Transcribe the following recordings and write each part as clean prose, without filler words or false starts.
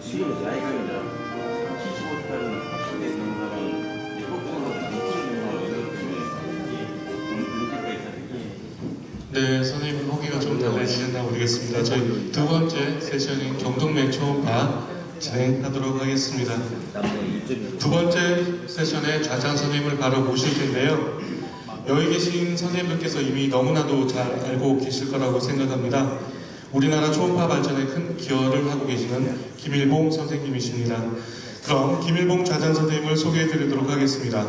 지금 나이가 이제 75살이나 80대 되는 사람은 협동으로 미치는 이렇게 문제가 있다는 네, 선생님 후기가 좀 달라지셨나 모르겠습니다. 저희 두 번째 세션인 경동맥 초음파 진행하도록 하겠습니다. 두 번째 세션의 좌장 선생님을 바로 모실 텐데요. 여기 계신 선생님들께서 이미 너무나도 잘 알고 계실 거라고 생각합니다. 우리나라 초음파 발전에 큰 기여를 하고 계시는 김일봉 선생님이십니다. 그럼 김일봉 좌장 선생님을 소개해 드리도록 하겠습니다.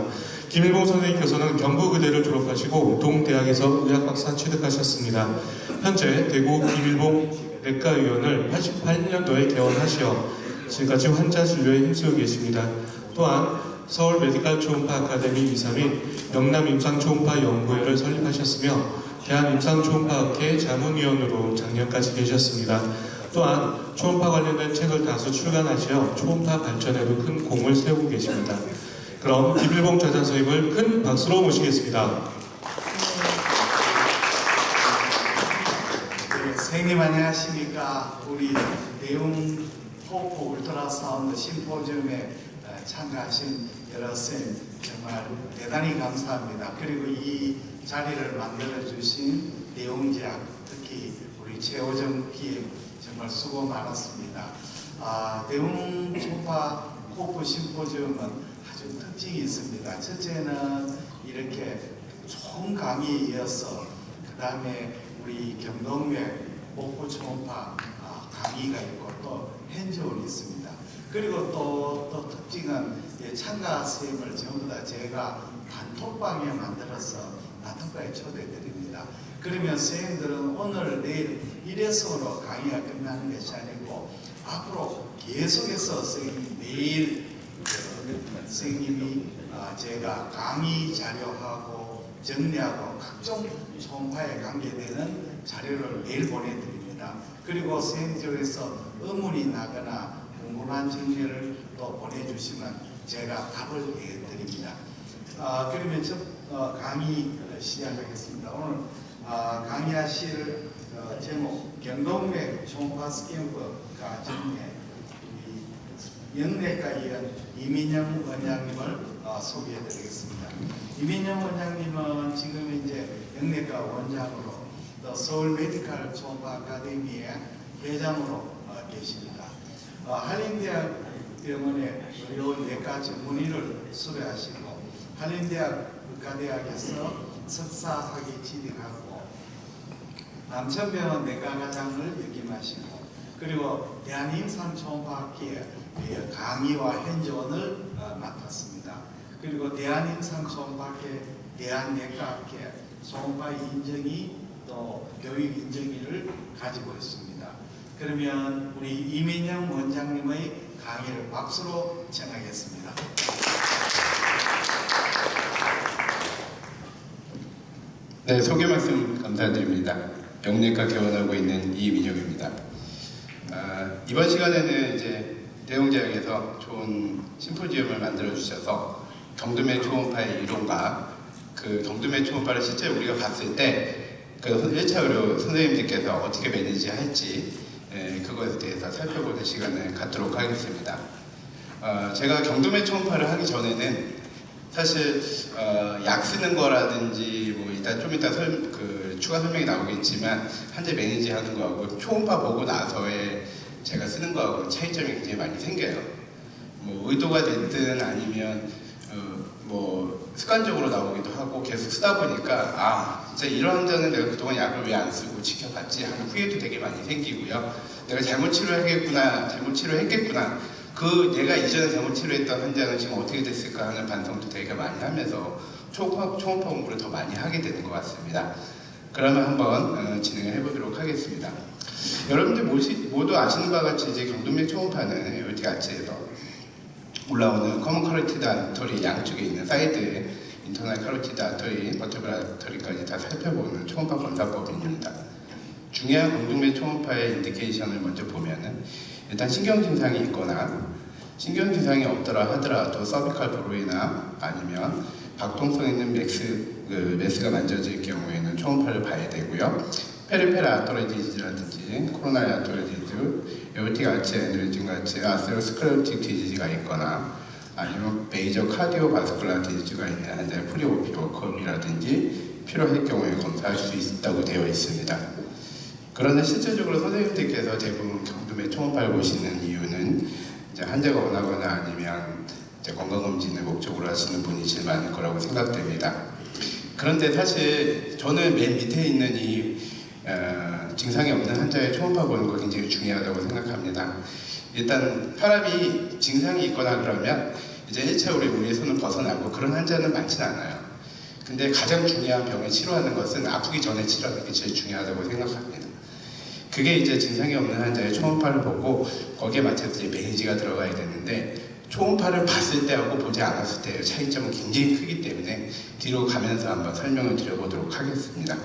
김일봉 선생님께서는 경북의대를 졸업하시고 동대학에서 의학박사 취득하셨습니다. 현재 대구 김일봉 내과의원을 88년도에 개원하시어 지금까지 환자 진료에 힘쓰고 계십니다. 또한 서울 메디컬 초음파 아카데미 이사 및 영남 임상 초음파 연구회를 설립하셨으며 대한임상초음파학회 자문위원으로 작년까지 계셨습니다. 또한 초음파 관련된 책을 다수 출간하시어 초음파 발전에도 큰 공을 세우고 계십니다. 그럼 김일봉 좌장 선생님을 큰 박수로 모시겠습니다. 네, 선생님 안녕하십니까. 우리 내용 호흡 울트라사운드 심포지엄에 참가하신 여러 선생님 정말 대단히 감사합니다. 그리고 이 자리를 만들어 주신 내용제약, 특히 우리 최호정 PM 정말 수고 많았습니다. 내용 초음파 호흡 심포지엄은 아주 특징이 있습니다. 첫째는 이렇게 좋은 강의에 이어서 그 다음에 우리 경동맥 목포 초음파 강의가 있고 또 핸즈온이 있습니다. 그리고 또 특징은 참가 선생님을 전부 다 제가 단톡방에 만들어서 단톡방에 초대드립니다. 그러면 선생님들은 오늘 내일 일회성으로 강의가 끝나는 것이 아니고 앞으로 계속해서 선생님이 매일 선생님이 제가 강의 자료하고 정리하고 각종 초음파에 관계되는 자료를 매일 보내드립니다. 그리고 선생님 쪽에서 의문이 나거나 궁금한 정리를 또 보내주시면 제가 답을 해드립니다. 그러면 강의 시작하겠습니다. 오늘 강의하실 제목 경동맥 초음파 스캔과 정리해 영내과의원 이민영 원장님을 소개해드리겠습니다. 이민영 원장님은 지금 이제 영내과 원장으로 또 서울 메디컬 초음파 아카데미의 회장으로 계십니다. 한림대학 병원의 의료 내과 전문의를 수료하시고 한림대학 의과대학에서 석사학위 취득하고 남천병원 내과과장을 역임하시고 그리고 대한임상초음파학회의 강의와 핸즈온을 맡았습니다. 그리고 대한임상초음파학회, 대한내과학회 초음파 인정이 또 교육 인정위를 가지고 있습니다. 그러면 우리 이민영 원장님의 강의를 박수로 청하겠습니다. 네, 소개 말씀 감사드립니다. 영내과 개원하고 있는 이민영입니다. 이번 시간에는 이제 대웅제약에서 좋은 심포지엄을 만들어 주셔서 경동맥 초음파의 이론과 그 경동맥 초음파를 실제 우리가 봤을 때 그 1차 의료 선생님들께서 어떻게 매니지할지 그것에 대해서 살펴보는 시간을 갖도록 하겠습니다. 제가 경동맥 초음파를 하기 전에는 사실 약 쓰는 거라든지 뭐 일단 좀 이따 추가 설명이 나오겠지만 현재 매니지하는 거하고 초음파 보고 나서의 제가 쓰는 거하고 차이점이 굉장히 많이 생겨요. 뭐 의도가 됐든 아니면 뭐 습관적으로 나오기도 하고 계속 쓰다 보니까 진짜 이런 데는 내가 그동안 약을 왜 안 쓰고 지켜봤지 하는 후회도 되게 많이 생기고요. 내가 잘못 치료했겠구나 그 내가 이전에 잘못 치료했던 환자는 지금 어떻게 됐을까 하는 반성도 되게 많이 하면서 초음파 공부를 더 많이 하게 되는 것 같습니다. 그러면 한번 진행을 해보도록 하겠습니다. 여러분들 모두 아시는 바와 같이 이제 경동맥 초음파는 이렇게 같이해서 올라오는 커먼 카로티드 아터리 양쪽에 있는 사이드에 인터널 카로티드 아터리, 버티블 아터리까지 다 살펴보는 초음파 검사법입니다. 중요한 경동맥 초음파의 인디케이션을 먼저 보면은 일단 신경 증상이 있거나 신경 증상이 없더라 하더라도 서비컬 브로이나 아니면 박동성 있는 메스가 만져질 경우에는 초음파를 봐야 되고요. 페리페라 아토리 디지라든지 코로나리 아토리 디지즈, 에오틱 아치 애너리즘 같이 아테로스클레로틱 디지즈가 있거나 아니면 메이저 카디오바스쿨라 디지즈가 있는 환자의 프리오피오컵이라든지 필요할 경우에 검사할 수 있다고 되어 있습니다. 그러나 실질적으로 선생님들께서 대부분 경두맥 초음파를 보시는 이유는 이제 환자가 원하거나 아니면 이제 건강검진을 목적으로 하시는 분이 제일 많을 거라고 생각됩니다. 그런데 사실 저는 맨 밑에 있는 이 증상이 없는 환자의 초음파 보는 거 굉장히 중요하다고 생각합니다. 일단 사람이 증상이 있거나 그러면 이제 1차 우리의 손을 벗어나고 그런 환자는 많지는 않아요. 근데 가장 중요한 병을 치료하는 것은 아프기 전에 치료하는 게 제일 중요하다고 생각합니다. 그게 이제 증상이 없는 환자의 초음파를 보고 거기에 맞춰서 이제 매니지가 들어가야 되는데 초음파를 봤을 때하고 보지 않았을 때의 차이점은 굉장히 크기 때문에 뒤로 가면서 한번 설명을 드려보도록 하겠습니다.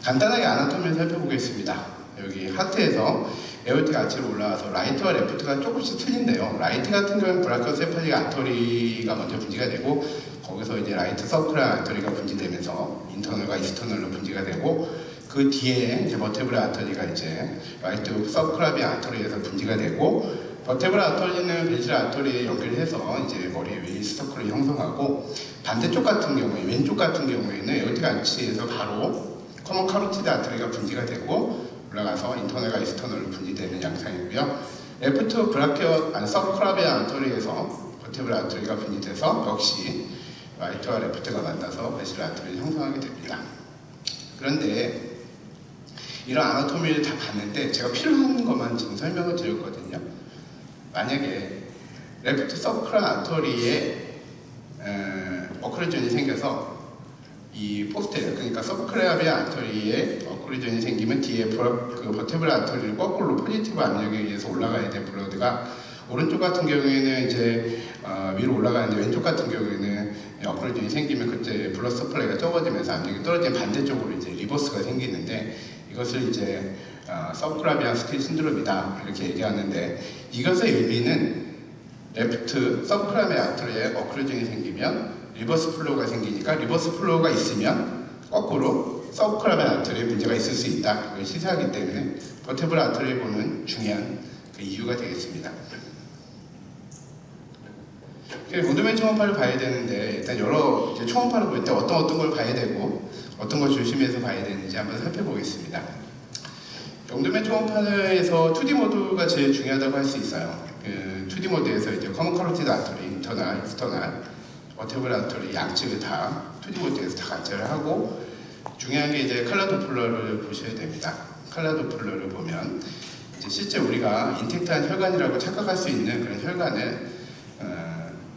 간단하게 아나토미를 살펴보겠습니다. 여기 하트에서 에오틱 아치로 올라와서 라이트와 레프트가 조금씩 틀린데요. 라이트 같은 경우는 브라키오세팔릭 아터리가 먼저 분지가 되고 거기서 이제 라이트 서큐lar 아터리가 분지되면서 인터널과 익스터널로 분지가 되고 그 뒤에 이제 버테브라 아터리가 이제 라이트 서큐라비 아터리에서 분지가 되고 버테브라 아터리는 베지라 아터리에 연결해서 이제 머리 위에 서클을 형성하고 반대쪽 같은 경우에 왼쪽 같은 경우에는 에오틱 아치에서 바로 커먼 카로티드 아터리가 분지가 되고 올라가서 인터널과 익스터널로 분지되는 양상이고요. 레프트 브라키오 서큐라비 아터리에서 버테브라 아터리가 분지돼서 역시 라이트와 레프트가 만나서 베지라 아터리를 형성하게 됩니다. 그런데 이런 아나토미를 다 봤는데 제가 필요한 것만 지금 설명을 드렸거든요. 만약에 레프트 서큐lar 아터리에 어클루전이 생겨서 이 포스테리어 그러니까 서큐라비 아터리에 어클루전이 생기면 뒤에 그 버테브라 아터리를 거꾸로 포지티브 압력에 의해서 올라가야 될 블러드가 오른쪽 같은 경우에는 이제 위로 올라가는데 왼쪽 같은 경우에는 어클루전이 생기면 그때 블러드 서플라이가 적어지면서 압력이 떨어지면 반대쪽으로 이제 리버스가 생기는데 이것을 이제 서브클라비안 스킬 신드롬이다 이렇게 얘기하는데 이것의 의미는 레프트 서브클라비안 아터리에 어클루전이 생기면 리버스 플로우가 생기니까 리버스 플로우가 있으면 거꾸로 서브클라비안 아터리에 문제가 있을 수 있다 이걸 시사하기 때문에 버테브라 아터리에 보는 중요한 그 이유가 되겠습니다. 경두맥 초음파를 봐야 되는데 일단 여러 이제 초음파를 볼 때 어떤 걸 봐야 되고 어떤 걸 조심해서 봐야 되는지 한번 살펴보겠습니다. 경두맥 초음파에서 2D 모드가 제일 중요하다고 할 수 있어요. 그 2D 모드에서 이제 커먼 카로티드 아터리, 인터널, 익스터널, 버테브라 아터리 양측을 다 2D 모드에서 다 관찰을 하고 중요한 게 이제 칼라 도플러를 보셔야 됩니다. 칼라 도플러를 보면 이제 실제 우리가 인텍트한 혈관이라고 착각할 수 있는 그런 혈관을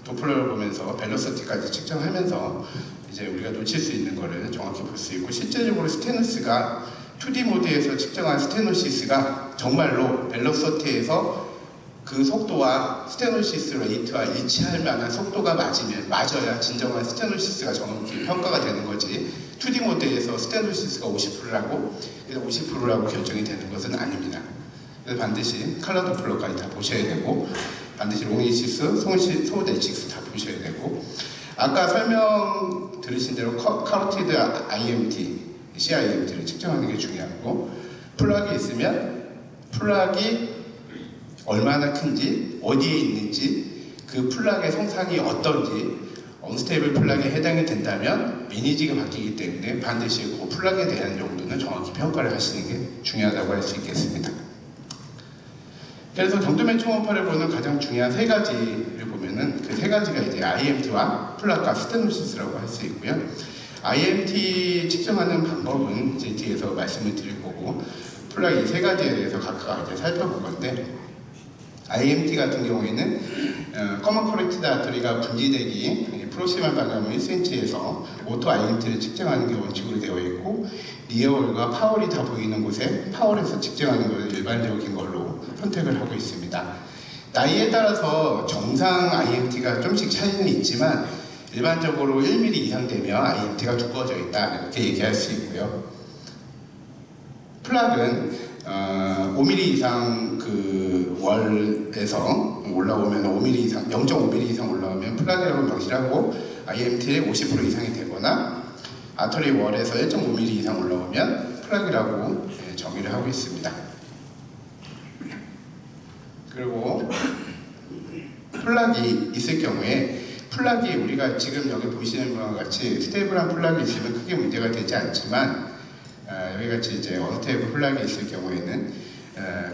도플러를 보면서 벨로시티까지 측정하면서 이제 우리가 놓칠 수 있는 거를 정확히 볼 수 있고 실제적으로 스테노스가 2D 모드에서 측정한 스테노시스가 정말로 벨로시티에서 그 속도와 스테노시스 레이트와 일치할 만한 속도가 맞아야 진정한 스테노시스가 정확히 평가가 되는 거지 2D 모드에서 스테노시스가 50%라고 50%라고 결정이 되는 것은 아닙니다. 그래서 반드시 칼라 도플러까지 다 보셔야 되고 반드시 롱이시스, 소데치스 다 보셔야 되고 아까 설명 들으신 대로 카로티드 IMT, CIMT를 측정하는 게 중요하고 플락이 있으면 플락이 얼마나 큰지, 어디에 있는지 그 플락의 성상이 어떤지 언스테이블 플락에 해당이 된다면 매니지가 바뀌기 때문에 반드시 그 플락에 대한 정도는 정확히 평가를 하시는 게 중요하다고 할 수 있겠습니다. 그래서 경두맥 초음파를 보는 가장 중요한 세 가지를 보면은 그 세 가지가 이제 IMT와 플락과 스테노시스라고 할 수 있고요. IMT 측정하는 방법은 이제 뒤에서 말씀을 드릴 거고 플락 이 세 가지에 대해서 각각 이제 살펴볼 건데 IMT 같은 경우에는 커먼 커렉티드 아터리가 분지되기 프로시말 방향은 1cm에서 오토 IMT를 측정하는 게 원칙으로 되어 있고 리어홀과 파월이 다 보이는 곳에 파월에서 측정하는 것을 일반적인 걸로 선택을 하고 있습니다. 나이에 따라서 정상 IMT가 좀씩 차이는 있지만 일반적으로 1mm 이상 되면 IMT가 두꺼워져 있다 이렇게 얘기할 수 있고요. 플락은 5mm 이상 그 월에서 올라오면 5mm 이상, 0.5mm 이상 올라오면 플락이라고 명시하고 IMT의 50% 이상이 되거나 아터리 월에서 1.5mm 이상 올라오면 플락이라고 정의를 하고 있습니다. 그리고 플락이 있을 경우에 플락이 우리가 지금 여기 보시는 것과 같이 스테이블한 플락이 있으면 크게 문제가 되지 않지만 여기 같이 이제 언스테이블 플락이 있을 경우에는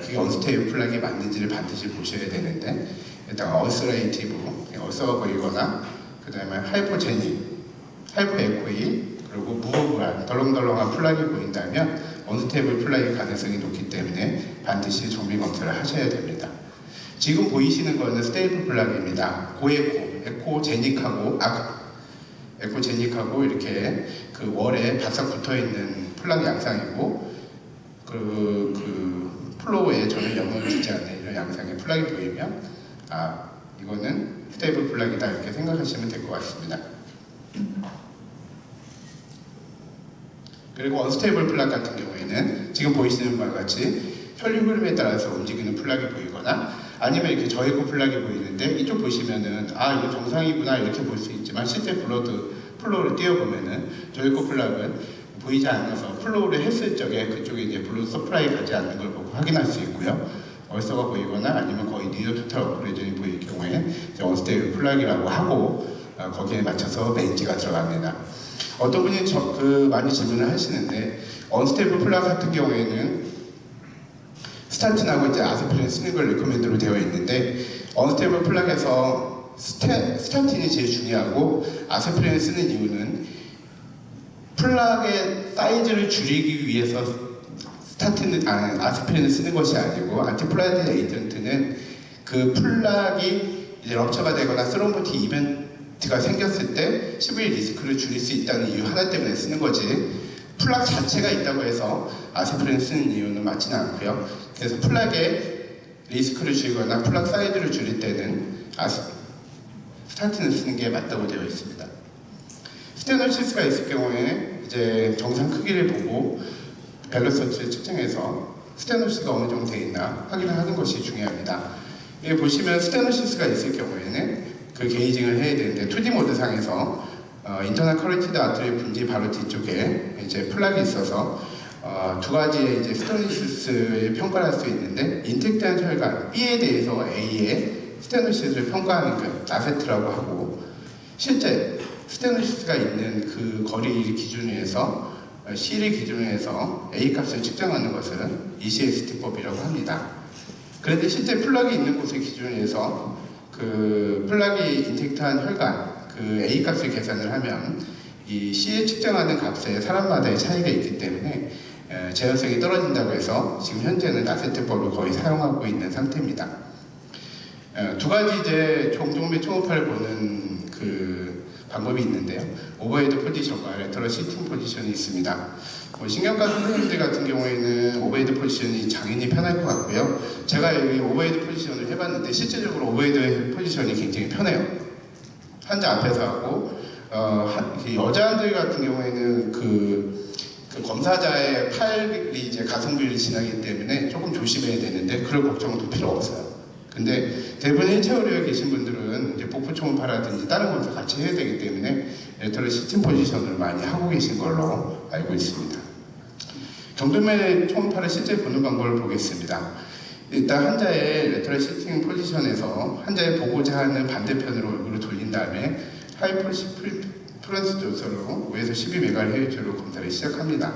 그게 언스테이블 플락이 맞는지를 반드시 보셔야 되는데 일단 어스레이티브, 어서가 보이거나 그 다음에 하이포제닉, 하이포에코이 그리고 무어브한 덜렁덜렁한 플락이 보인다면 언스테이블 플락의 가능성이 높기 때문에 반드시 정밀 검사를 하셔야 됩니다. 지금 보이시는 거는 스테이블 플락입니다. 고에코, 에코제닉하고 이렇게 그 월에 바싹 붙어있는 플락 양상이고 그 플로우에 전혀 영향을 주지 않는 이런 양상의 플락이 보이면 이거는 스테이블 플락이다 이렇게 생각하시면 될 것 같습니다. 그리고 언스테이블 플락 같은 경우에는 지금 보이시는 바와 같이 혈류 흐름에 따라서 움직이는 플락이 보이거나 아니면 이렇게 저에코 플락이 보이는데 이쪽 보시면은 이거 정상이구나 이렇게 볼 수 있지만 실제 플로우를 띄워보면은 저에코 플락은 보이지 않아서 플로우를 했을 적에 그쪽에 이제 블루 서플라이 가지 않는 걸 보고 확인할 수 있고요. 얼서가 보이거나 아니면 거의 니어 토탈 오퍼레이션이 보일 경우에 언스테이블 플락이라고 하고 거기에 맞춰서 레인지가 들어갑니다. 어떤 분이 많이 질문을 하시는데 언스테이블 플락 같은 경우에는 스타틴하고 이제 아스피린 쓰는 걸 레코멘드로 되어 있는데 언스테이블 플락에서 스타틴이 제일 중요하고 아스피린을 쓰는 이유는 플락의 사이즈를 줄이기 위해서 아스피린을 쓰는 것이 아니고 안티플라이드 에이전트는 그 플락이 이제 럽처가 되거나 스롬보티 이벤트가 생겼을 때 CV 리스크를 줄일 수 있다는 이유 하나 때문에 쓰는 거지 플락 자체가 있다고 해서 아스피린을 쓰는 이유는 맞지는 않고요. 그래서 플락의 리스크를 줄이거나 플락 사이즈를 줄일 때는 스타틴을 쓰는 게 맞다고 되어 있습니다. 스테노시스가 있을 경우에 이제 정상 크기를 보고 밸런스를 측정해서 스테노시스가 어느 정도 되어 있나 확인을 하는 것이 중요합니다. 여기 보시면 스테노시스가 있을 경우에는 그 게이징을 해야 되는데 2D 모드상에서 인터널 커리티드 아트리 분지 바로 뒤쪽에 이제 플락이 있어서 두 가지의 이제 스테노시스를 평가할 수 있는데 인텍트한 혈관 B에 대해서 A의 스테노시스를 평가하는 그 나세트라고 하고 실제 스테노시스가 있는 그 거리를 기준으로 해서 C를 기준으로 해서 A 값을 측정하는 것을 ECST법이라고 합니다. 그런데 실제 플락이 있는 곳을 기준으로 해서 그 플락이 인텍트한 혈관 그 A 값을 계산을 하면 이 C에 측정하는 값에 사람마다의 차이가 있기 때문에 재현성이 떨어진다고 해서 지금 현재는 나세트법을 거의 사용하고 있는 상태입니다. 두 가지 이제 종종 및 초음파를 보는 그 방법이 있는데요. 오버헤드 포지션과 레터럴 시팅 포지션이 있습니다. 신경과 선생님들 같은 경우에는 오버헤드 포지션이 당연히 편할 것 같고요. 제가 여기 오버헤드 포지션을 해봤는데 실제적으로 오버헤드 포지션이 굉장히 편해요. 환자 앞에서 하고 여자들 같은 경우에는 그 검사자의 팔이 이제 가성비를 지나기 때문에 조금 조심해야 되는데 그럴 걱정도 필요 없어요. 근데 대부분 1차 의료에 계신 분들은 이제 복부 초음파라든지 다른 검사 같이 해야 되기 때문에 레터럴 시팅 포지션을 많이 하고 계신 걸로 알고 있습니다. 경동맥 초음파를 실제 보는 방법을 보겠습니다. 일단 환자의 레터럴 시팅 포지션에서 환자의 보고자 하는 반대편으로 얼굴을 돌린 다음에 하이프런스 조절로 5에서 12메가헤르츠로 검사를 시작합니다.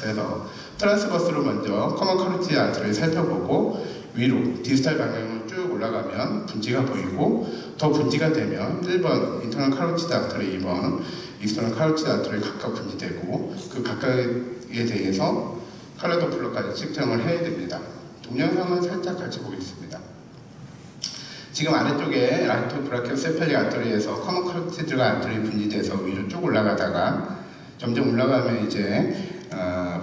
그래서 트란스버스로 먼저 커먼 커리티 아트를 살펴보고 위로 디스탈 방향으로 쭉 올라가면 분지가 보이고 더 분지가 되면 1번 인터널 카로티드 아트리 2번 익스터널 카로티드 아트리 각각 분지되고 그 각각에 대해서 컬러 도플러까지 측정을 해야 됩니다. 동영상은 살짝 같이 보겠습니다. 지금 아래쪽에 라이트 브라키오 세팔릭 아트리에서 커먼 카로티드가 아트리 분지돼서 위로 쭉 올라가다가 점점 올라가면 이제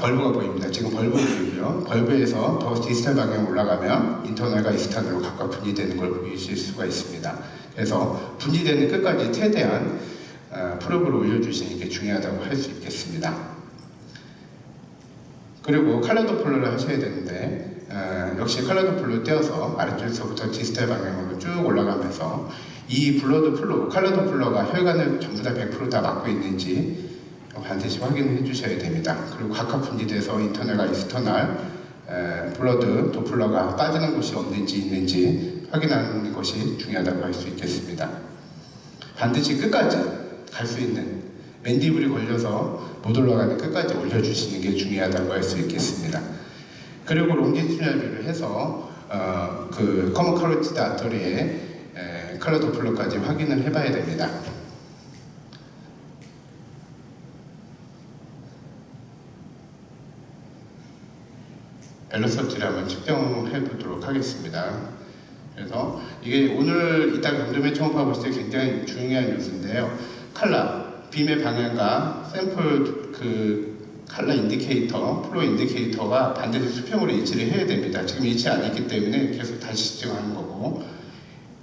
벌브가 보입니다. 지금 벌브 보이고요. 벌브에서 더 디스탈 방향으로 올라가면 인터널과 익스터널로 각각 분리되는 걸 보실 수가 있습니다. 그래서 분리되는 끝까지 최대한 프로브를 올려주시는 게 중요하다고 할 수 있겠습니다. 그리고 칼라 도플러를 하셔야 되는데 역시 칼라 도플러 떼어서 아래쪽에서부터 디스탈 방향으로 쭉 올라가면서 이 블러드 플로우, 칼라 도플러가 혈관을 전부 다 100% 다 막고 있는지 반드시 확인해 주셔야 됩니다. 그리고 각각 분리돼서 인터널과 익스터널 블러드 도플러가 빠지는 곳이 없는지 있는지 확인하는 것이 중요하다고 할 수 있겠습니다. 반드시 끝까지 갈 수 있는 맨디블이 걸려서 못 올라가는 끝까지 올려주시는 게 중요하다고 할 수 있겠습니다. 그리고 롱지튜디널 해서 그 커먼 카로티드 아터리의 컬러 도플러까지 확인을 해봐야 됩니다. 벨로서티를 한번 측정해 보도록 하겠습니다. 그래서 이게 오늘 이따 경dom에 초음파 보실 때 굉장히 중요한 요소인데요. 컬러, 빔의 방향과 샘플 컬러 인디케이터, 플로 인디케이터가 반드시 수평으로 일치를 해야 됩니다. 지금 일치 안 했기 때문에 계속 다시 측정하는 거고,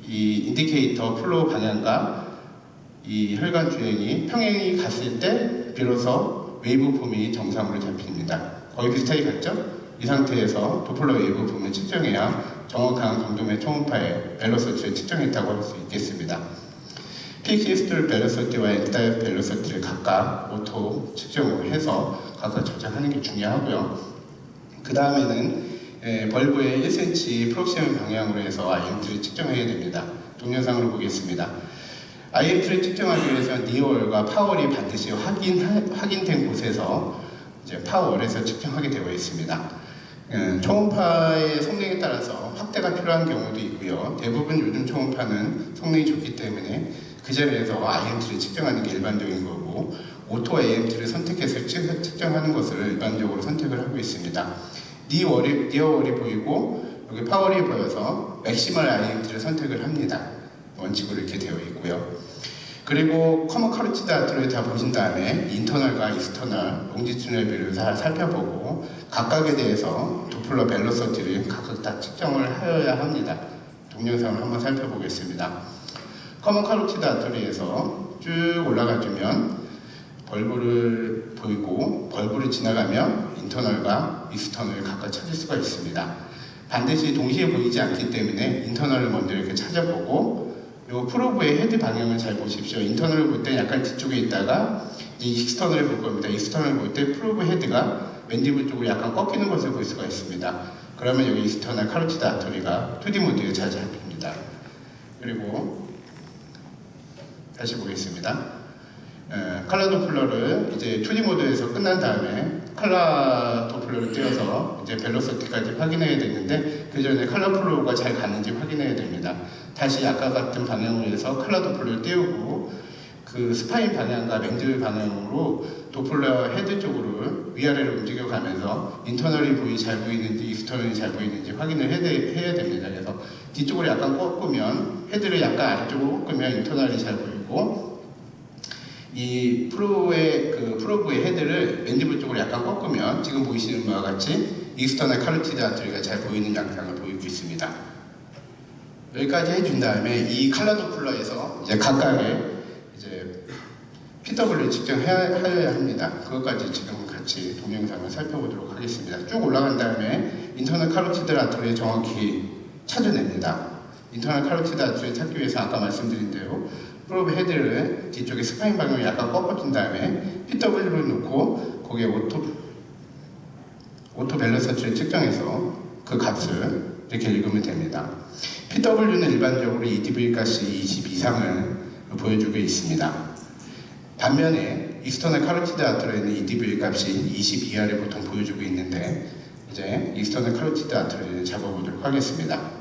이 인디케이터 플로 방향과 이 혈관 주행이 평행이 갔을 때 비로소 웨이브 폼이 정상으로 잡힙니다. 거의 비슷하게 갔죠? 이 상태에서 도플러 웨이브 폼을 측정해야 정확한 경dom의 초음파의 벨로시티를 측정했다고 할 수 있겠습니다. 피크히스토리 벨로시티와 엔다이어 벨로시티를 각각 오토 측정을 해서 각각 저장하는 게 중요하고요. 그 다음에는 벌브의 1cm 프록시멈 방향으로 해서 IMT를 측정해야 됩니다. 동영상으로 보겠습니다. IMT를 측정하기 위해서 니어월과 파월이 반드시 확인된 곳에서 이제 파월에서 측정하게 되어 있습니다. 초음파의 성능에 따라서 확대가 필요한 경우도 있고요. 대부분 요즘 초음파는 성능이 좋기 때문에 그 자리에서 IMT를 측정하는 게 일반적인 거고, 오토 AMT를 선택해서 측정하는 것을 일반적으로 선택을 하고 있습니다. 니어월이 보이고 여기 파월이 보여서 맥시멀 IMT를 선택을 합니다. 원칙으로 이렇게 되어 있고요. 그리고 커먼 카로티드 아터리를 다 보신 다음에 인터널과 익스터널, 롱지튜디널 뷰를 다 살펴보고 각각에 대해서 도플러 벨로시티를 각각 다 측정을 하여야 합니다. 동영상을 한번 살펴보겠습니다. 커먼 카로티드 아터리에서 쭉 올라가주면 벌브를 보이고, 벌브를 지나가면 인터널과 익스터널을 각각 찾을 수가 있습니다. 반드시 동시에 보이지 않기 때문에 인터널을 먼저 이렇게 찾아보고, 요 프로브의 헤드 방향을 잘 보십시오. 인터널을 볼 때 약간 뒤쪽에 있다가 이제 익스터널을 볼 겁니다. 익스터널을 볼 때 프로브 헤드가 맨디블 쪽으로 약간 꺾이는 것을 볼 수가 있습니다. 그러면 여기 익스터널 카로티드 아터리가 2D 모드에 잘 잡힙니다. 그리고 다시 보겠습니다. 컬러 도플러를 이제 2D 모드에서 끝난 다음에 컬러 도플러를 띄워서 이제 벨로시티까지 확인해야 되는데, 그 전에 컬러 플로우가 잘 가는지 확인해야 됩니다. 다시 아까 같은 방향으로 해서 컬러 도플러를 띄우고 그 스파인 방향과 맨디블 방향으로 도플러 헤드 쪽으로 위아래로 움직여가면서 인터널이 잘 보이는지 익스터널이 잘 보이는지 확인을 해야 됩니다. 그래서 뒤쪽으로 약간 꺾으면, 헤드를 약간 아래쪽으로 꺾으면 인터널이 잘 보이고, 이 프로브의 헤드를 맨디블 쪽으로 약간 꺾으면 지금 보이시는 바와 같이 익스터널 카로티드 아터리가 잘 보이는 양상을 보이고 있습니다. 여기까지 해준 다음에 이 컬러 도플러에서 이제 각각의 이제 PW를 측정하여야 합니다. 그것까지 지금 같이 동영상을 살펴보도록 하겠습니다. 쭉 올라간 다음에 인터널 카로티드 아터리를 정확히 찾아냅니다. 인터널 카로티드 아터리를 찾기 위해서 아까 말씀드린 대로 프로브 헤드를 뒤쪽에 스파인 방향을 약간 꺾어준 다음에 PW를 놓고 거기에 오토 벨로시티를 측정해서 그 값을 이렇게 읽으면 됩니다. PW는 일반적으로 EDV 값이 20 이상을 보여주고 있습니다. 반면에 익스터널 카로티드 아터리는 EDV 값이 20 이하를 보통 보여주고 있는데, 이제 익스터널 카로티드 아터리를 잡아보도록 하겠습니다.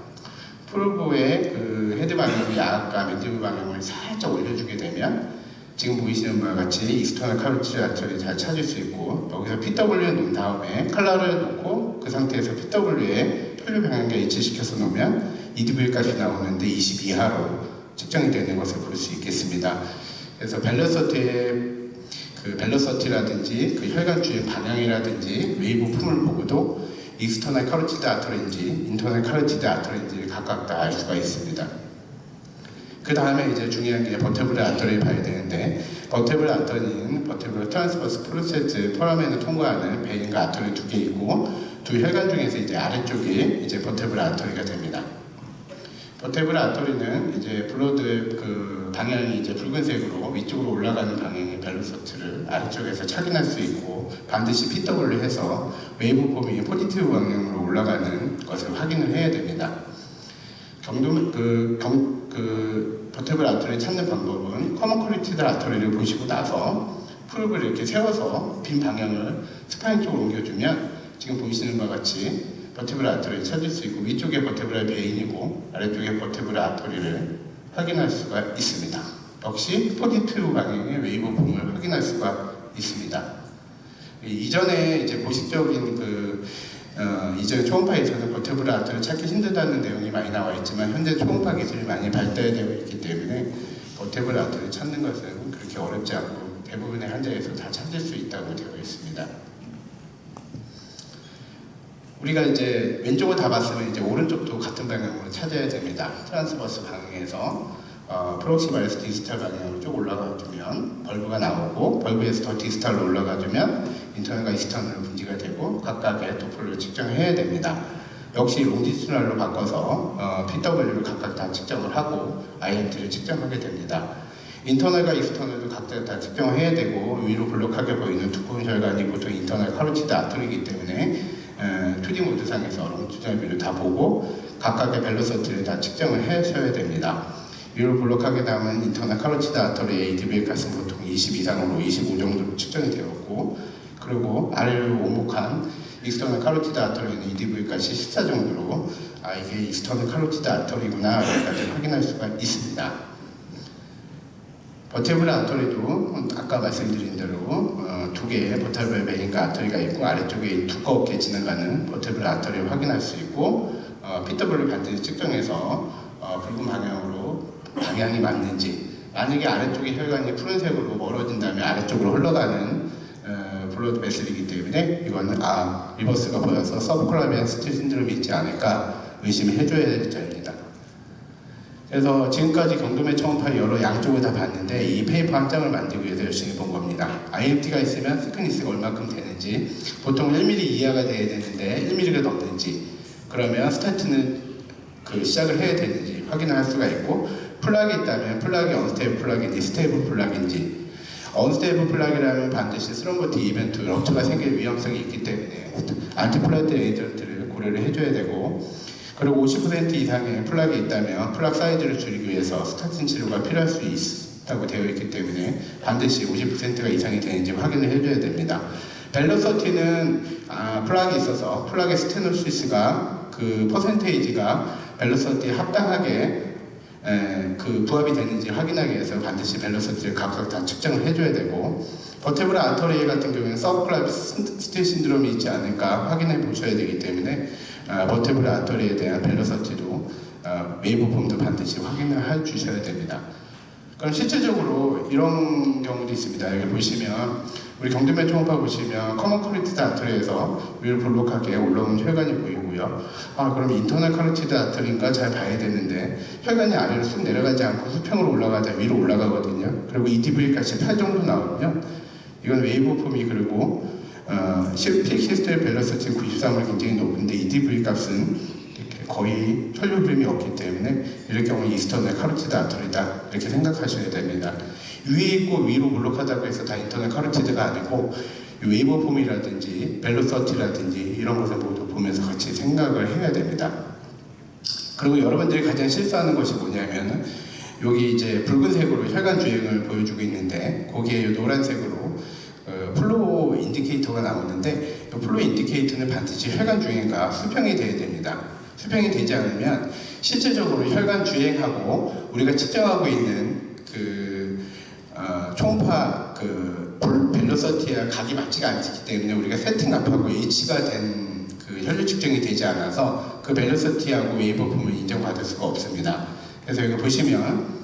프로브의 그 헤드 방향을 약간 맨디블 방향을 살짝 올려주게 되면 지금 보이시는 바와 같이 익스터널 카로티드 아터리를 잘 찾을 수 있고, 여기서 PW를 놓은 다음에 컬러를 놓고 그 상태에서 PW의 표류 방향과 일치시켜서 놓으면 EDV 값이 나오는데 20 이하로 측정이 되는 것을 볼 수 있겠습니다. 그래서 벨로시티라든지 그 혈관 주행 방향이라든지 웨이브 폼을 보고도 익스터널 카로티드 아터리인지 인터널 카로티드 아터리인지를 각각 다 알 수가 있습니다. 그 다음에 이제 중요한 게 버테블 아터리를 봐야 되는데, 버테블 아터리는 버테블 트랜스버스 프로세스 포라멘을 통과하는 베인과 아터리 2개 있고, 두 혈관 중에서 이제 아래쪽이 이제 버테블 아터리가 됩니다. 버테브라 아토리는 이제 블러드 그 방향이 이제 붉은색으로 위쪽으로 올라가는 방향의 벨로서티를 아래쪽에서 착인할 수 있고 반드시 PW 해서 웨이브 폼이 포지티브 방향으로 올라가는 것을 확인을 해야 됩니다. 버테브라 아토리를 찾는 방법은 커먼 퀄리티드 아토리를 보시고 나서 프롭을 이렇게 세워서 빈 방향을 스파인 쪽으로 옮겨주면 지금 보시는 바와 같이 버테브라 아토리를 찾을 수 있고 위쪽에 버테브라 베인이고 아래쪽에 버테브라 아토리를 확인할 수가 있습니다. 역시 포지티브 방향의 웨이브 폼을 확인할 수가 있습니다. 이전에 이제 보식적인 이전 초음파에서는 버테브라 아토리를 찾기 힘들다는 내용이 많이 나와 있지만 현재 초음파 기술이 많이 발달되어 있기 때문에 버테브라 아토리를 찾는 것은 그렇게 어렵지 않고 대부분의 환자에서 다 찾을 수 있다고 되어 있습니다. 우리가 이제 왼쪽을 다 봤으면 이제 오른쪽도 같은 방향으로 찾아야 됩니다. 트랜스버스 방향에서 프록시말에서 디지털 방향으로 쭉 올라가주면 벌브가 나오고 벌브에서 더 디지털로 올라가주면 인터널과 이스터널 분지가 되고 각각의 도플을 측정해야 됩니다. 역시 롱지튜널로 바꿔서 PW를 각각 다 측정을 하고 IMT를 측정하게 됩니다. 인터널과 이스터널도 각각 다 측정해야 되고 위로 볼록하게 보이는 두꺼운 혈관이 보통 인터널 카로티드 아토리이기 때문에 2D 모드상에서 롱지튜널 다 보고 각각의 벨로서티를 다 측정을 하셔야 됩니다. 위로 볼록하게 남은 인터널 카로티드 아토리의 ADV 값은 보통 20 이상으로 25 정도로 측정이 되었고 그리고 아래로 오목한 익스터널 카로티드 아토리는 EDV 값이 14 정도로 이게 익스터널 카로티드 아토리구나 라고 확인할 수가 있습니다. 버테브라 아토리도 아까 말씀드린 대로 두 개의 버테브라 베인과 아토리가 있고 아래쪽에 두껍게 지나가는 버테브라 아토리를 확인할 수 있고 PW를 반드시 측정해서 붉은 방향으로 방향이 맞는지 만약에 아래쪽의 혈관이 푸른색으로 멀어진다면 아래쪽으로 흘러가는 블러드 베슬이기 때문에 이거는 리버스가 보여서 서브클라비안 스틸 신드롬이 있지 않을까 의심을 해줘야 될 점입니다. 그래서 지금까지 경동맥 초음파 여러 양쪽을 다 봤는데 이 페이퍼 한 장을 만들기 위해서 열심히 본 겁니다. IMT가 있으면 스크니스가 얼마큼 되는지 보통 1mm 이하가 돼야 되는데 1mm가 넘는지 그러면 스타트는 시작을 해야 되는지 확인을 할 수가 있고 플락이 있다면 플락이 언스테이블 플락인지 스테이블 플락인지 언스테이블 플락이라면 반드시 스롬보틱 이벤트 럭처가 생길 위험성이 있기 때문에 안티플라트 에이전트를 고려를 해줘야 되고 그리고 50% 이상의 플락이 있다면 플락 사이즈를 줄이기 위해서 스타틴 치료가 필요할 수 있다고 되어 있기 때문에 반드시 50%가 이상이 되는지 확인을 해줘야 됩니다. 벨로서티는 플락이 있어서 플락의 스테노시스가 퍼센테이지가 벨로서티에 합당하게 부합이 되는지 확인하기 위해서 반드시 벨로서티를 각각 다 측정을 해줘야 되고 버테브라 아토리 같은 경우에는 서브클라비 스틸 신드롬이 있지 않을까 확인해 보셔야 되기 때문에 버테브라 아토리에 대한 벨로서티도 웨이브 폼도 반드시 확인을 해 주셔야 됩니다. 그럼 실제적으로 이런 경우도 있습니다. 여기 보시면 우리 경동맥 초음파 보시면 커먼 카로티드 아토리에서 위로 볼록하게 올라오는 혈관이 보이고요. 그럼 인터널 카로티드 아토리인가 잘 봐야 되는데 혈관이 아래로 쑥 내려가지 않고 수평으로 올라가다 위로 올라가거든요. 그리고 EDV 값이 8 정도 나오면 이건 웨이브 폼이 그리고 시스템 벨로시티 93을 굉장히 높은데 EDV 값은 거의 혈류 흐름이 없기 때문에 이럴 경우 이스터널 카로티드 아토리다 이렇게 생각하셔야 됩니다. 위에 있고 위로 볼록하다고 해서 다 인터널 카로티드가 아니고 웨이브 폼이라든지 벨로서티라든지 이런 것을 모두 보면서 같이 생각을 해야 됩니다. 그리고 여러분들이 가장 실수하는 것이 뭐냐면 여기 이제 붉은색으로 혈관 주행을 보여주고 있는데 거기에 노란색으로 플로우 인디케이터가 나오는데 이 플로우 인디케이터는 반드시 혈관 주행과 수평이 돼야 됩니다. 수평이 되지 않으면 실제적으로 혈관 주행하고 우리가 측정하고 있는 초음파 벨로서티와 각이 맞지가 않기 때문에 우리가 세팅압하고 H가 된 혈류 측정이 되지 않아서 벨로서티하고 웨이브 폼을 인정받을 수가 없습니다. 그래서 여기 보시면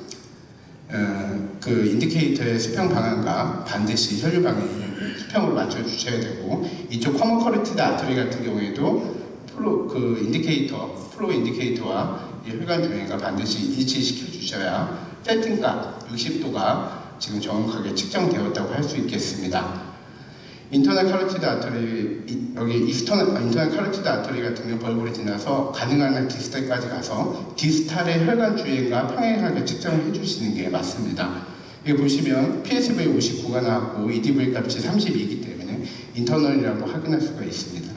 인디케이터의 수평 방향과 반드시 혈류 방향 수평으로 맞춰 주셔야 되고 이쪽 커먼 카로티드 아토리 같은 경우에도 플로우 인디케이터와 혈관 주행과 반드시 일치시켜 주셔야 세팅값 60도가 지금 정확하게 측정되었다고 할 수 있겠습니다. 인터널 카로티드 아터리 여기 인터널 카로티드 아터리 같은 경우 벌브를 지나서 가능한 한 디스탈까지 가서 디스탈의 혈관 주행과 평행하게 측정을 해주시는 게 맞습니다. 여기 보시면 PSV 59가 나왔고 EDV 값이 32이기 때문에 인터널이라고 확인할 수가 있습니다.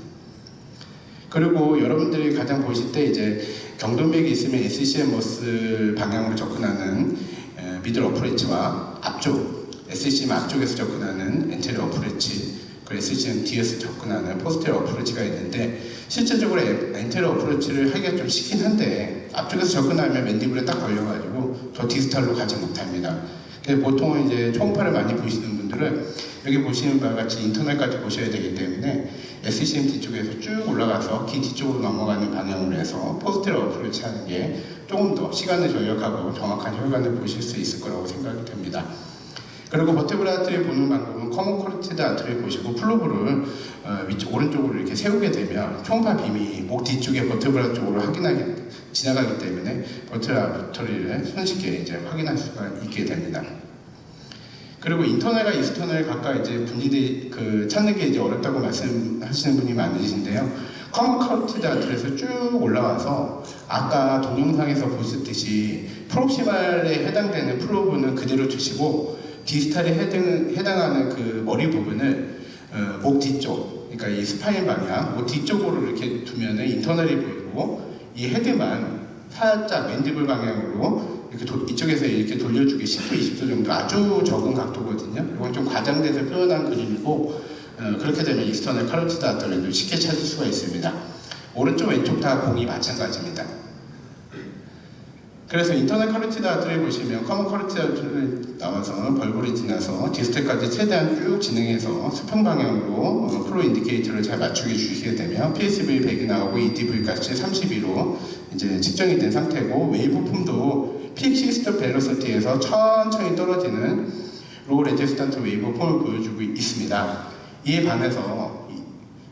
그리고 여러분들이 가장 보실 때 이제 경동맥이 있으면 SCM 머슬 방향으로 접근하는 미들 어프레치와 앞쪽 SCM 앞쪽에서 접근하는 엔테리어 어프레치, 그리고 SCM 뒤에서 접근하는 포스테리어 어프레치가 있는데 실제적으로 엔테리어 어프레치를 하기가 좀 쉽긴 한데 앞쪽에서 접근하면 맨디블에 딱 걸려가지고 더 디스탈로 가지 못합니다. 그래서 보통은 이제 초음파를 많이 보시는 분들은 여기 보시는 바와 같이 인터널까지 보셔야 되기 때문에 SCM 뒤쪽에서 쭉 올라가서 귀 뒤쪽으로 넘어가는 방향으로 해서 포스테리어 어프로치 하는 게 조금 더 시간을 절약하고 정확한 혈관을 보실 수 있을 거라고 생각이 됩니다. 그리고 버테브라 아트리 보는 방법은 커먼 카로티드 아트리 보시고 플로브를 오른쪽으로 이렇게 세우게 되면 초음파 빔이 목 뒤쪽에 버테브라 쪽으로 지나가기 때문에 버테브라 아트리를 손쉽게 이제 확인할 수가 있게 됩니다. 그리고 인터널과 익스터널 각각 이제 분리돼 찾는 게 이제 어렵다고 말씀하시는 분이 많으신데요. 커먼 카로티드 아트리에서 쭉 올라와서 아까 동영상에서 보셨듯이 프록시말에 해당되는 플로브는 그대로 두시고 디스탈에 해당하는 그 머리 부분을 목 뒤쪽, 그러니까 이 스파인 방향, 목 뒤쪽으로 이렇게 두면은 인터널이 보이고 이 헤드만 살짝 맨디블 방향으로 이렇게 이쪽에서 이렇게 돌려주기 10도, 20도 정도 아주 적은 각도거든요. 이건 좀 과장돼서 표현한 그림이고 그렇게 되면 익스터널 카로티드 아터리도 쉽게 찾을 수가 있습니다. 오른쪽, 왼쪽 다 공이 마찬가지입니다. 그래서 인터널 카로티드 아트리 보시면 커먼 카로티드 아트리 나와서 벌브를 지나서 디스탈까지 최대한 쭉 진행해서 수평 방향으로 플로 인디케이터를 잘 맞추게 주시게 되면 PSV 100이 나오고 EDV 값이 32로 이제 측정이 된 상태고 웨이브폼도 픽 시스템 벨로시티에서 천천히 떨어지는 로우 레지스턴트 웨이브폼을 보여주고 있습니다. 이에 반해서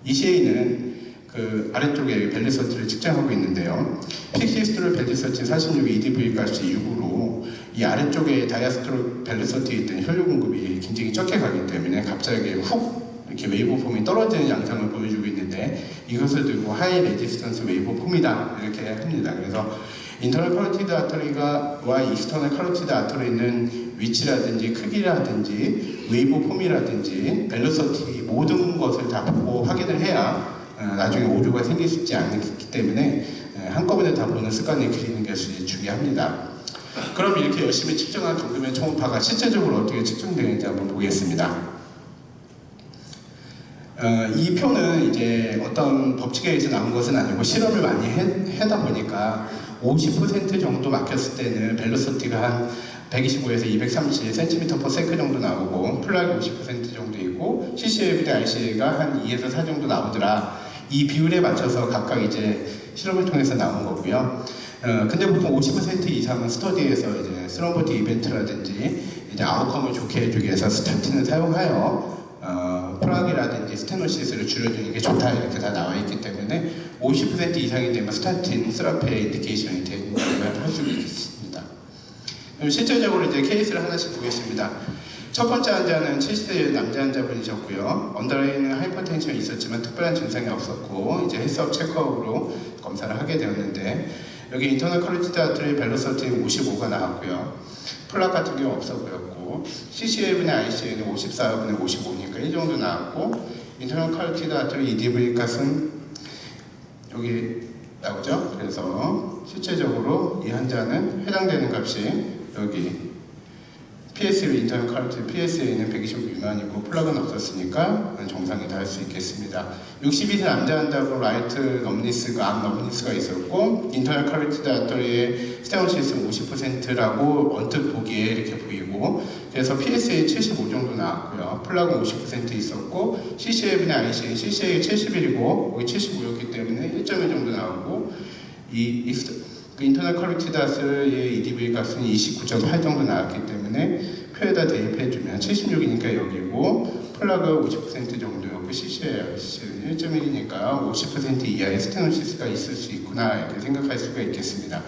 ECA는 그 아래쪽에 벨리서티를 측정하고 있는데요. 픽시스트로 벨리서티 46 EDV 값이 6으로 이 아래쪽에 다이아스트로 벨리서티에 있던 혈류 공급이 굉장히 적게 가기 때문에 갑자기 훅 이렇게 웨이브 폼이 떨어지는 양상을 보여주고 있는데 이것을 두고 하이 레지스턴스 웨이브 폼이다 이렇게 합니다. 그래서 인터널 카로티드 아터리와 익스터널 카로티드 아터리는 위치라든지 크기라든지 웨이브 폼이라든지 벨리서티 모든 것을 다 보고 확인을 해야 나중에 오류가 생길 수 있지 않기 때문에 한꺼번에 다 보는 습관을 기르는 것이 중요합니다. 그럼 이렇게 열심히 측정한 경동맥 초음파가 실제적으로 어떻게 측정되는지 한번 보겠습니다. 이 표는 이제 어떤 법칙에 의해서 나온 것은 아니고 실험을 많이 하다 보니까 50% 정도 막혔을 때는 벨로시티가 한 125에서 230cm/s 정도 나오고 플락이 50% 정도 있고 CCAB 대 RCA가 한 2에서 4 정도 나오더라. 이 비율에 맞춰서 각각 이제 실험을 통해서 나온 거고요. 근데 보통 50% 이상은 스터디에서 이제 스럼버티 이벤트라든지 이제 아웃컴을 좋게 해주기 위해서 스타틴을 사용하여 플락이라든지 스테노시스를 줄여주는 게 좋다 이렇게 다 나와 있기 때문에 50% 이상이 되면 스타틴, 스라페 인디케이션이 되는 걸 할 수 있습니다. 그럼 실제적으로 이제 케이스를 하나씩 보겠습니다. 첫 번째 환자는 70대 남자 환자분이셨고요. 언더라인 하이퍼텐션이 있었지만 특별한 증상이 없었고 이제 헬스업 체크업으로 검사를 하게 되었는데 여기 인터널 카로티드 아트리 벨로시티 55가 나왔고요. 플락 같은 경우 없어 보였고 CCA분의 ICA는 54분의 55니까 이 정도 나왔고 인터널 카로티드 아트리 EDV 값은 여기 나오죠. 그래서 실제적으로 이 환자는 해당되는 값이 여기 PSA 인터널 카로티드 PSA는 125 미만이고 플락은 없었으니까 정상이다 할 수 있겠습니다. 62세 남자 환자분 라이트 넘니스가 암 넘니스가 있었고 인터널 카로티드 아터리의 스테노시스 50%라고 언뜻 보기에 이렇게 보이고 그래서 PSA 75 정도 나왔고요. 플락은 50% 있었고 CCA분의 ICA, CCA 71이고 여기 75였기 때문에 1.1 정도 나오고 인터널 카로티드 아터리의 EDV 값은 29.8 정도 나왔기 때문에 표에다 대입해주면 76이니까 여기고 플락은 50% 정도였고 CCA는 1.1이니까 50% 이하의 스테노시스가 있을 수 있구나 이렇게 생각할 수가 있겠습니다.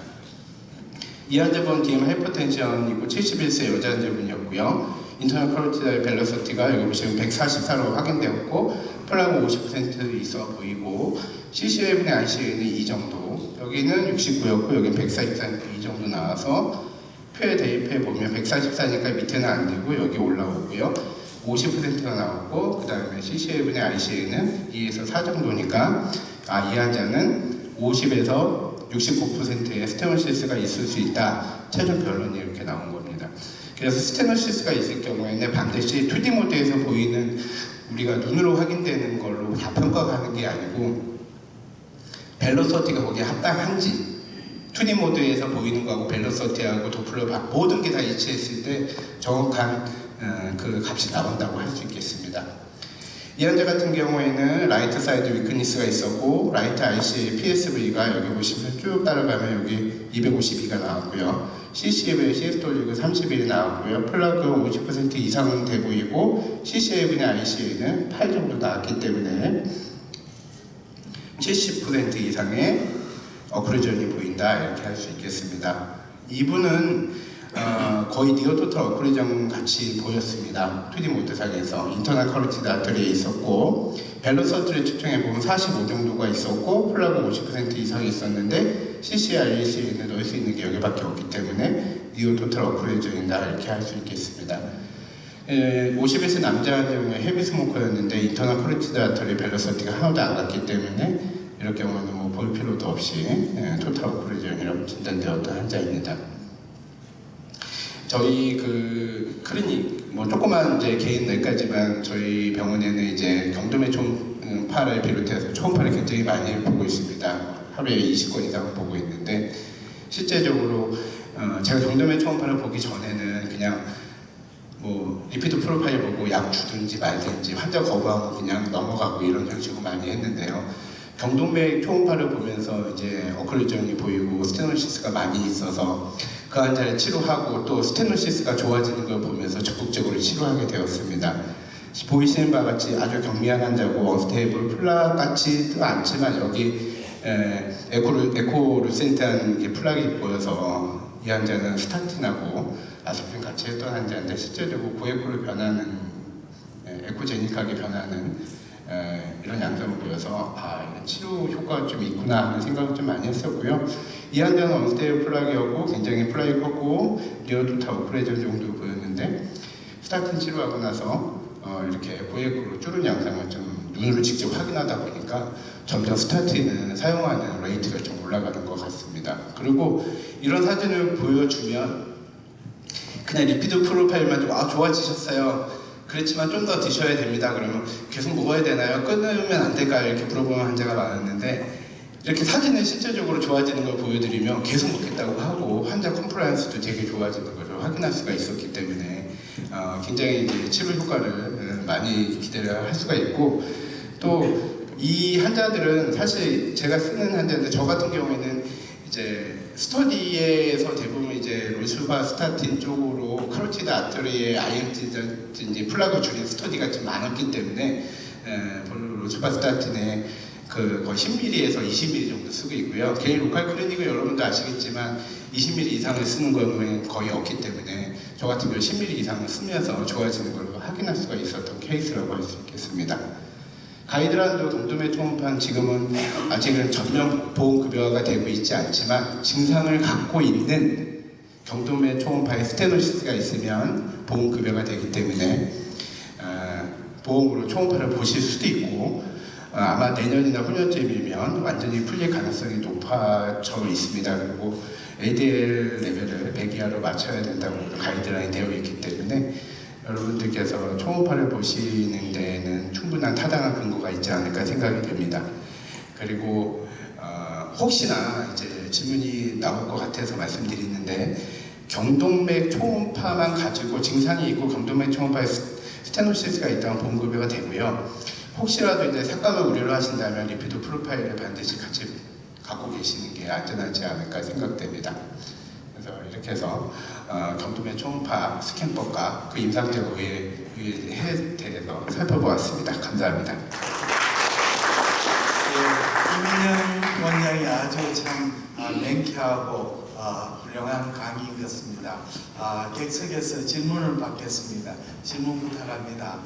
이 환자분 DM 하이퍼텐션이고 71세 여자 환자분이었고요. 인터널 커리티달 벨로시티가 여기 보시면 144로 확인되었고 플라그 50% 있어 보이고 CCA분의 RCA는 이 정도, 여기는 69였고 여기는 144니까 이 정도 나와서 표에 대입해 보면 144니까 밑에는 안 되고 여기 올라오고요. 50%가 나왔고 그 다음에 CCA분의 RCA는 2에서 4 정도니까 이 환자는 50에서 69%의 스테노시스가 있을 수 있다. 최종 결론이 이렇게 나온 겁니다. 그래서 스테노시스가 있을 경우에는 반드시 2D 모드에서 보이는 우리가 눈으로 확인되는 걸로 다 평가하는 게 아니고 벨로시티가 거기에 합당한지 2D 모드에서 보이는 거하고 벨로시티하고 도플러 모든 게 다 일치했을 때 정확한 그 값이 나온다고 할 수 있겠습니다. 이 환자 같은 경우에는 라이트 사이드 위크니스가 있었고 라이트 RCA PSV가 여기 보시면 쭉 따라가면 여기 252가 나왔고요. CCAV의 시스톨릭은 31이 나왔고요. 플라그 50% 이상은 돼 보이고 CCAV의 RCA는 8 정도 나왔기 때문에 70% 이상의 어크루전이 보인다 이렇게 할 수 있겠습니다. 이분은 거의 니어토탈 어크루전 같이 보였습니다. 2D 모드상에서 인터널 커리티드 아터리에 있었고 벨로시티를 측정해보면 45 정도가 있었고 플라그 50% 이상이 있었는데 CCRAC에는 넣을 수 있는 게 여기밖에 없기 때문에 니어토탈 어크루전이다 이렇게 할 수 있겠습니다. 50에서 남자 경우에 헤비 스모커였는데 인터널 커리티드 아터리 벨로시티가 하나도 안 갔기 때문에 이럴 경우는 뭐 볼 필요도 없이 토탈 어크루전이라고 진단되었던 환자입니다. 저희 그 클리닉 뭐 조그만 이제 개인 뇌까지만 저희 병원에는 이제 경동맥 초음파를 비롯해서 초음파를 굉장히 많이 보고 있습니다. 하루에 20건 이상 보고 있는데 실제적으로 제가 경동맥 초음파를 보기 전에는 그냥 뭐 리피드 프로파일 보고 약 주든지 말든지 환자 거부하고 그냥 넘어가고 이런 형식으로 많이 했는데요. 경동맥 초음파를 보면서 이제 어클루전이 보이고 스테노시스가 많이 있어서 그 환자를 치료하고 또 스테노시스가 좋아지는 걸 보면서 적극적으로 치료하게 되었습니다. 보이시는 바와 같이 아주 경미한 환자고 언스테이블 플락 같지도 않지만 여기 에코루센트한 플락이 보여서 이 환자는 스타틴하고 아스피린 같이 했던 환자인데 실제적으로 고에코를 변하는 에코제닉하게 변하는 이런 양상을 보여서 이런 치료 효과가 좀 있구나 하는 생각을 좀 많이 했었고요. 이 환자는 언스테이블 플락이었고 굉장히 플락이 컸고 리어토탈 오프레전 정도 보였는데 스타틴 치료하고 나서 이렇게 고에코로 줄은 양상을 좀 눈으로 직접 확인하다 보니까 점점 스타틴을 사용하는 레이트가 좀 올라가는 것 같습니다. 그리고 이런 사진을 보여주면 그냥 리피드 프로파일만 좀 좋아지셨어요. 그렇지만 좀 더 드셔야 됩니다. 그러면 계속 먹어야 되나요? 끊으면 안 될까요? 이렇게 물어보는 환자가 많았는데 이렇게 사진을 실제적으로 좋아지는 걸 보여드리면 계속 먹겠다고 하고 환자 컴플라이언스도 되게 좋아지는 걸 확인할 수가 있었기 때문에 굉장히 이제 치료 효과를 많이 기대를 할 수가 있고 또 이 환자들은 사실 제가 쓰는 환자들 저 같은 경우에는 이제 스터디에서 대부분 이제 로슈바스타틴 쪽으로 카로티드 아터리의 IMT 플라그 줄인 스터디가 좀 많았기 때문에 로슈바스타틴의 거의 10ml에서 20ml 정도 쓰고 있고요. 개인 로컬 클리닉은 여러분도 아시겠지만 20ml 이상을 쓰는 거는 거의 없기 때문에 저 같은 경우 10ml 이상을 쓰면서 좋아지는 걸로 확인할 수가 있었던 케이스라고 할 수 있겠습니다. 가이드라인도 경동맥 초음파는 지금은 아직은 전면 보험급여가 되고 있지 않지만 증상을 갖고 있는 경동맥 초음파에 스테노시스가 있으면 보험급여가 되기 때문에 보험으로 초음파를 보실 수도 있고 아마 내년이나 후년쯤이면 완전히 풀릴 가능성이 높아져 있습니다. 그리고 ADL 레벨을 100 이하로 맞춰야 된다고 가이드라인이 되어 있기 때문에 여러분들께서 초음파를 보시는 데에는 충분한 타당한 근거가 있지 않을까 생각이 됩니다. 그리고 혹시나 이제 질문이 나올 것 같아서 말씀드리는데 경동맥 초음파만 가지고 증상이 있고 경동맥 초음파에 스테노시스가 있다면 보험급여가 되고요. 혹시라도 이제 삭감을 우려를 하신다면 리피드 프로파일을 반드시 같이 갖고 계시는 게 안전하지 않을까 생각됩니다. 그래서 이렇게 해서 경동맥 초음파 스캔법과 그 임상적 의해에 대해서 살펴보았습니다. 감사합니다. 이민영 원장이 아주 참 맹쾌하고 훌륭한 관한 강의인 것입니다. 객석에서 질문을 받겠습니다. 질문 부탁합니다.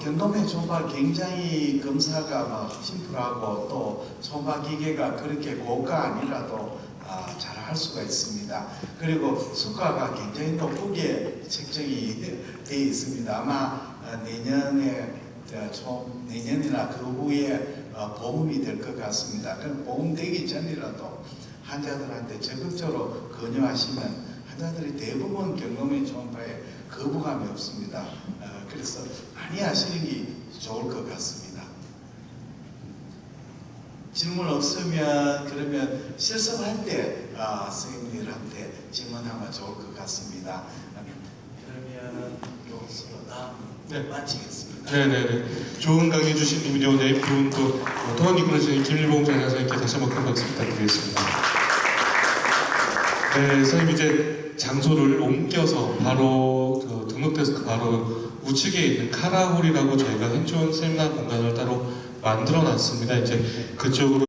경동맥 초음파 굉장히 검사가 막 심플하고 또 초음파 기계가 그렇게 고가 아니라도 잘 할 수가 있습니다. 그리고 수가가 굉장히 높게 책정이 되어 있습니다. 아마 내년이나 그 후에 보험이 될 것 같습니다. 그럼 보험 되기 전이라도 환자들한테 적극적으로 권유하시면 환자들이 대부분 경동맥 초음파에 거부감이 없습니다. 그래서 많이 하시는 게 좋을 것 같습니다. 질문 없으면 그러면 실습할 때 선생님들한테 질문하면 좋을 것 같습니다. 그러면 여기서 다음 마치겠습니다. 네네네. 좋은 강의 주신 이민영 원장님, 그리고 또 또한 이끌어주신 김일봉 장사님께 다시 한번 큰 박수 부탁드리겠습니다. 네, 선생님 이제 장소를 옮겨서 바로 그 등록데스크 바로 우측에 있는 카라홀이라고 저희가 행정 세미나 공간을 따로 만들어 놨습니다. 이제 그쪽으로